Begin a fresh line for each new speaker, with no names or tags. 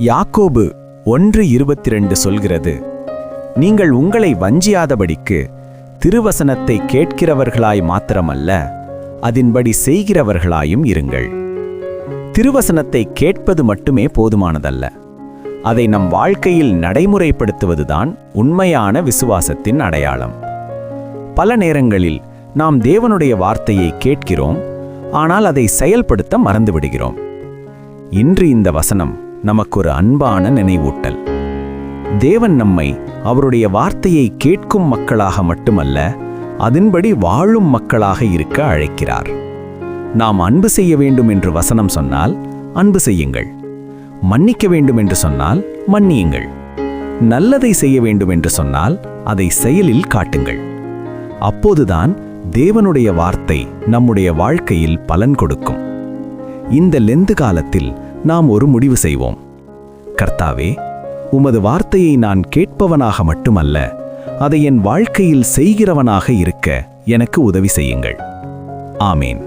யாக்கோபு 1:22 சொல்கிறது, நீங்கள் உங்களை வஞ்சியாதபடிக்கு திருவசனத்தை கேட்கிறவர்களாய் மாத்திரமல்ல, அதின்படி செய்கிறவர்களாயும் இருங்கள். திருவசனத்தை கேட்பது மட்டுமே போதுமானதல்ல, அதை நம் வாழ்க்கையில் நடைமுறைப்படுத்துவதுதான் உண்மையான விசுவாசத்தின் அடையாளம். பல நேரங்களில் நாம் தேவனுடைய வார்த்தையை கேட்கிறோம், ஆனால் அதை செயல்படுத்த மறந்துவிடுகிறோம். இன்று இந்த வசனம் நமக்கு ஒரு அன்பான நினைவூட்டல். தேவன் நம்மை அவருடைய வார்த்தையை கேட்கும் மக்களாக மட்டுமல்ல, அதன்படி வாழும் மக்களாக இருக்க அழைக்கிறார். நாம் அன்பு செய்ய வேண்டும் என்று வசனம் சொன்னால் அன்பு செய்யுங்கள், மன்னிக்க வேண்டும் என்று சொன்னால் மன்னியுங்கள், நல்லதை செய்ய வேண்டும் என்று சொன்னால் அதை செயலில் காட்டுங்கள். அப்போதுதான் தேவனுடைய வார்த்தை நம்முடைய வாழ்க்கையில் பலன் கொடுக்கும். இந்த லெந்து காலத்தில் நாம் ஒரு முடிவு செய்வோம். கர்த்தாவே, உமது வார்த்தையை நான் கேட்பவனாக மட்டுமல்ல, அதை என் வாழ்க்கையில் செய்கிறவனாக இருக்க எனக்கு உதவி செய்யுங்கள். ஆமேன்.